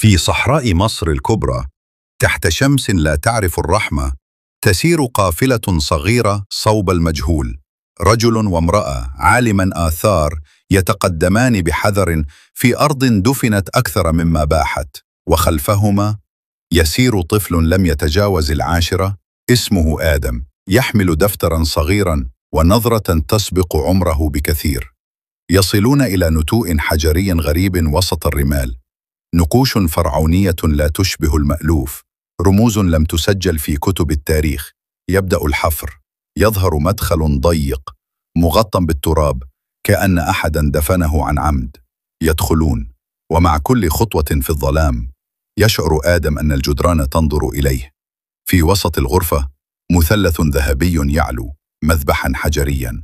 في صحراء مصر الكبرى، تحت شمس لا تعرف الرحمة، تسير قافلة صغيرة صوب المجهول. رجل وامرأة عالما آثار يتقدمان بحذر في أرض دفنت أكثر مما باحت، وخلفهما يسير طفل لم يتجاوز العاشرة اسمه آدم، يحمل دفترا صغيرا ونظرة تسبق عمره بكثير. يصلون إلى نتوء حجري غريب وسط الرمال، نقوش فرعونية لا تشبه المألوف، رموز لم تسجل في كتب التاريخ. يبدأ الحفر، يظهر مدخل ضيق مغطى بالتراب كأن أحدا دفنه عن عمد. يدخلون، ومع كل خطوة في الظلام يشعر آدم أن الجدران تنظر إليه. في وسط الغرفة مثلث ذهبي يعلو، مذبحا حجريا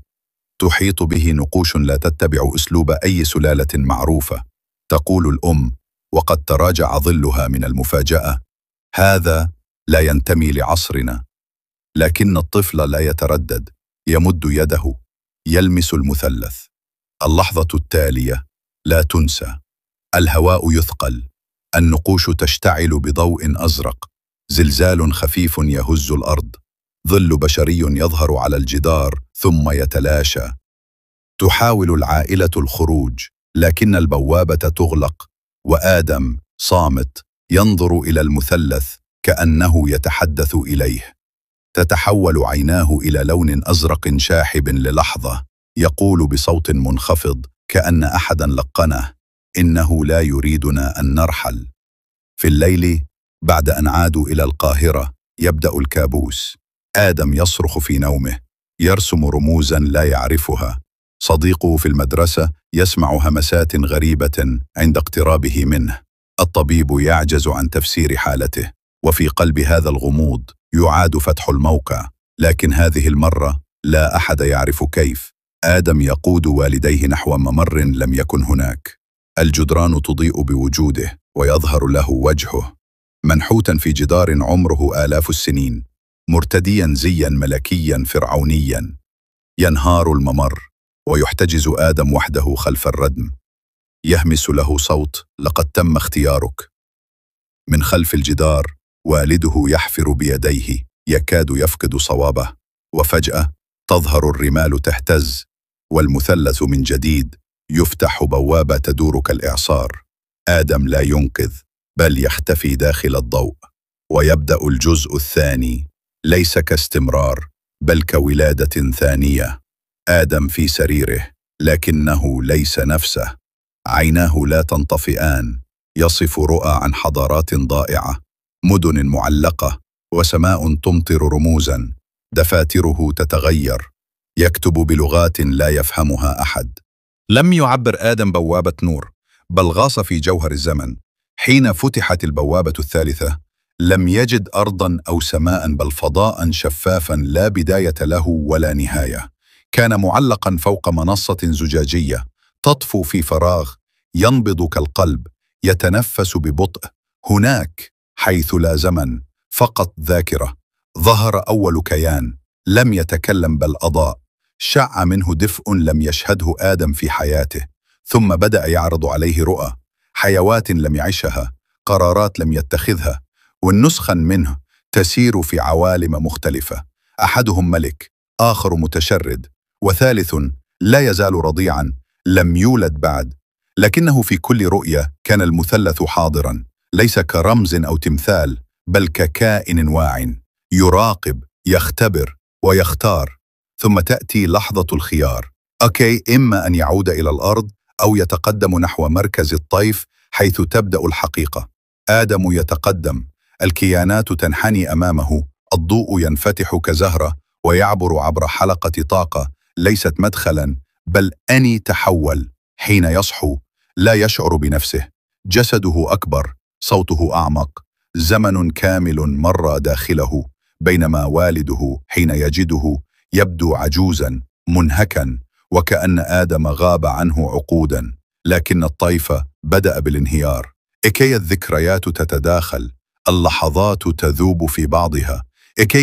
تحيط به نقوش لا تتبع أسلوب أي سلالة معروفة. تقول الأم وقد تراجع ظلها من المفاجأة: هذا لا ينتمي لعصرنا. لكن الطفل لا يتردد، يمد يده، يلمس المثلث. اللحظة التالية لا تنسى. الهواء يثقل، النقوش تشتعل بضوء أزرق، زلزال خفيف يهز الأرض، ظل بشري يظهر على الجدار ثم يتلاشى. تحاول العائلة الخروج، لكن البوابة تغلق، وآدم صامت ينظر إلى المثلث كأنه يتحدث إليه. تتحول عيناه إلى لون أزرق شاحب للحظة، يقول بصوت منخفض كأن أحدا لقنه: إنه لا يريدنا أن نرحل. في الليل بعد أن عادوا إلى القاهرة يبدأ الكابوس. آدم يصرخ في نومه، يرسم رموزا لا يعرفها. صديقه في المدرسة يسمع همسات غريبة عند اقترابه منه. الطبيب يعجز عن تفسير حالته، وفي قلب هذا الغموض يعاد فتح الموقع، لكن هذه المرة لا أحد يعرف كيف. آدم يقود والديه نحو ممر لم يكن هناك. الجدران تضيء بوجوده، ويظهر له وجهه منحوتا في جدار عمره آلاف السنين، مرتديا زيا ملكيا فرعونيا. ينهار الممر، ويحتجز آدم وحده خلف الردم. يهمس له صوت: لقد تم اختيارك. من خلف الجدار والده يحفر بيديه، يكاد يفقد صوابه، وفجأة تظهر الرمال تهتز، والمثلث من جديد يفتح بوابة تدور كالإعصار. آدم لا ينقذ، بل يختفي داخل الضوء. ويبدأ الجزء الثاني، ليس كاستمرار بل كولادة ثانية. آدم في سريره، لكنه ليس نفسه. عيناه لا تنطفئان، يصف رؤى عن حضارات ضائعة، مدن معلقة، وسماء تمطر رموزا. دفاتره تتغير، يكتب بلغات لا يفهمها أحد. لم يعبر آدم بوابة نور، بل غاص في جوهر الزمن. حين فتحت البوابة الثالثة لم يجد أرضا أو سماء، بل فضاء شفافا لا بداية له ولا نهاية. كان معلقا فوق منصة زجاجية تطفو في فراغ، ينبض كالقلب، يتنفس ببطء. هناك حيث لا زمن، فقط ذاكرة، ظهر أول كيان لم يتكلم بل أضاء. شع منه دفء لم يشهده آدم في حياته، ثم بدأ يعرض عليه رؤى، حيوات لم يعيشها، قرارات لم يتخذها، والنسخا منه تسير في عوالم مختلفة. أحدهم ملك، آخر متشرد، وثالث لا يزال رضيعا لم يولد بعد. لكنه في كل رؤية كان المثلث حاضرا، ليس كرمز أو تمثال، بل ككائن واع، يراقب، يختبر، ويختار. ثم تأتي لحظة الخيار. إما أن يعود إلى الأرض أو يتقدم نحو مركز الطيف حيث تبدأ الحقيقة. آدم يتقدم، الكيانات تنحني أمامه، الضوء ينفتح كزهرة ويعبر عبر حلقة طاقة ليست مدخلا بل أني تحول. حين يصحو لا يشعر بنفسه، جسده أكبر، صوته أعمق، زمن كامل مر داخله. بينما والده حين يجده يبدو عجوزا منهكا، وكأن آدم غاب عنه عقودا. لكن الطيف بدأ بالانهيار. الذكريات تتداخل، اللحظات تذوب في بعضها،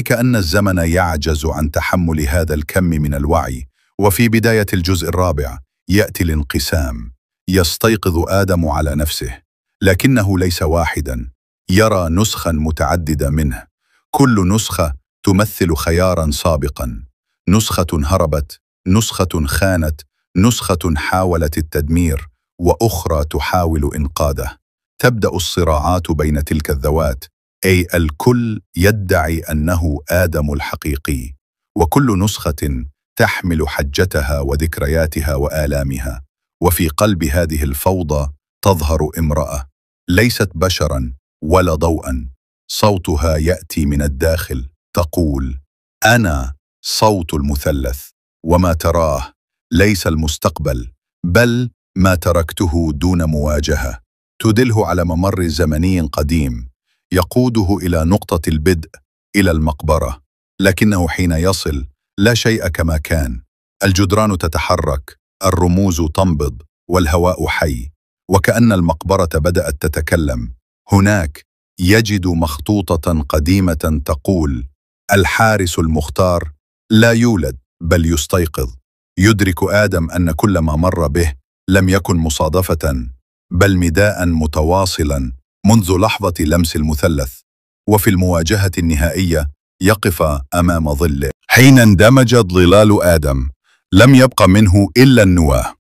كأن الزمن يعجز عن تحمل هذا الكم من الوعي. وفي بداية الجزء الرابع يأتي الانقسام. يستيقظ آدم على نفسه، لكنه ليس واحدا، يرى نسخا متعددة منه، كل نسخة تمثل خيارا سابقا، نسخة هربت، نسخة خانت، نسخة حاولت التدمير، وأخرى تحاول إنقاذه. تبدأ الصراعات بين تلك الذوات، أي الكل يدعي أنه آدم الحقيقي، وكل نسخة تحمل حجتها وذكرياتها وآلامها. وفي قلب هذه الفوضى تظهر امرأة ليست بشرا ولا ضوءا، صوتها يأتي من الداخل، تقول: أنا صوت المثلث، وما تراه ليس المستقبل بل ما تركته دون مواجهة. تدله على ممر زمني قديم يقوده إلى نقطة البدء، إلى المقبرة، لكنه حين يصل لا شيء كما كان. الجدران تتحرك، الرموز تنبض، والهواء حي، وكأن المقبرة بدأت تتكلم. هناك يجد مخطوطة قديمة تقول: الحارس المختار لا يولد بل يستيقظ. يدرك آدم أن كل ما مر به لم يكن مصادفة بل نداء متواصلا منذ لحظة لمس المثلث. وفي المواجهة النهائية يقف أمام ظله. حين اندمجت ظلال آدم لم يبق منه إلا النواة،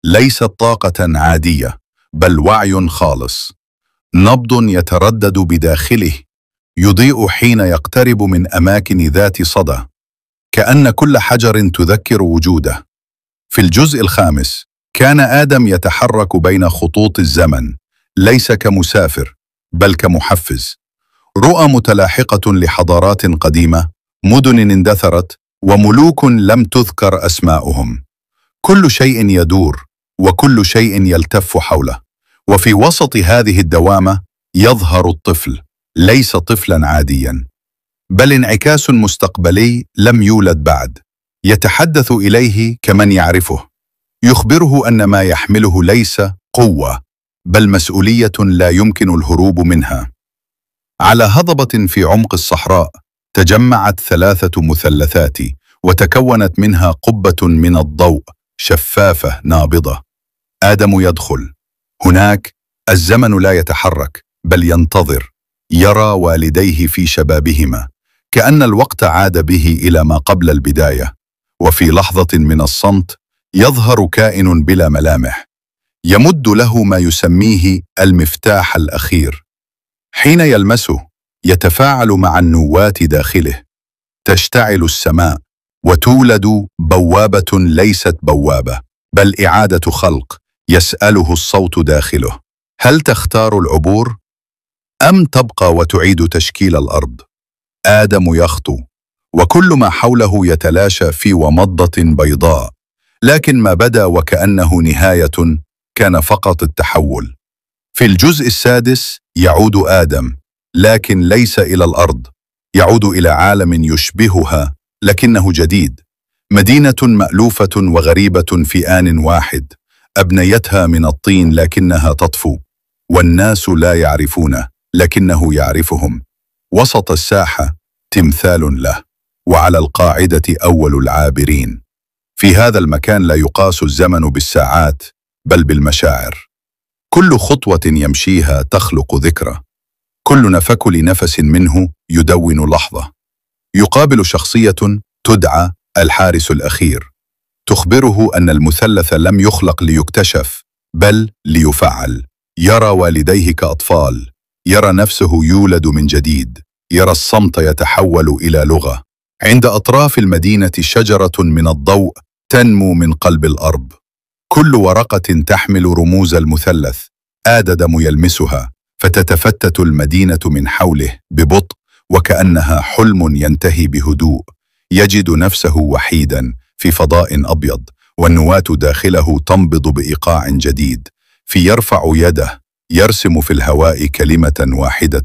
ليست طاقة عادية بل وعي خالص، نبض يتردد بداخله يضيء حين يقترب من أماكن ذات صدى، كأن كل حجر تذكر وجوده. في الجزء الخامس كان آدم يتحرك بين خطوط الزمن، ليس كمسافر بل كمحفز. رؤى متلاحقة لحضارات قديمة، مدن اندثرت، وملوك لم تذكر أسماؤهم. كل شيء يدور وكل شيء يلتف حوله. وفي وسط هذه الدوامة يظهر الطفل، ليس طفلا عاديا بل انعكاس مستقبلي لم يولد بعد، يتحدث إليه كمن يعرفه، يخبره أن ما يحمله ليس قوة بل مسؤولية لا يمكن الهروب منها. على هضبة في عمق الصحراء تجمعت 3 مثلثات، وتكونت منها قبة من الضوء شفافة نابضة. آدم يدخل. هناك الزمن لا يتحرك بل ينتظر، يرى والديه في شبابهما، كأن الوقت عاد به إلى ما قبل البداية. وفي لحظة من الصمت يظهر كائن بلا ملامح، يمد له ما يسميه المفتاح الأخير. حين يلمسه يتفاعل مع النواة داخله، تشتعل السماء وتولد بوابة ليست بوابة بل إعادة خلق. يسأله الصوت داخله: هل تختار العبور أم تبقى وتعيد تشكيل الأرض؟ آدم يخطو، وكل ما حوله يتلاشى في ومضة بيضاء، لكن ما بدا وكأنه نهاية كان فقط التحول. في الجزء السادس يعود آدم، لكن ليس إلى الأرض، يعود إلى عالم يشبهها لكنه جديد، مدينة مألوفة وغريبة في آن واحد، أبنيتها من الطين لكنها تطفو، والناس لا يعرفونه لكنه يعرفهم. وسط الساحة تمثال له، وعلى القاعدة أول العابرين. في هذا المكان لا يقاس الزمن بالساعات بل بالمشاعر. كل خطوة يمشيها تخلق ذكرى، كل نفكل نفس منه يدون لحظة. يقابل شخصية تدعى الحارس الأخير، تخبره أن المثلث لم يخلق ليكتشف بل ليفعل. يرى والديه كأطفال، يرى نفسه يولد من جديد، يرى الصمت يتحول إلى لغة. عند أطراف المدينة شجرة من الضوء تنمو من قلب الأرض، كل ورقة تحمل رموز المثلث. آدم يلمسها فتتفتت المدينة من حوله ببطء، وكأنها حلم ينتهي بهدوء. يجد نفسه وحيدا في فضاء أبيض، والنواة داخله تنبض بإيقاع جديد. يرفع يده، يرسم في الهواء كلمة واحدة: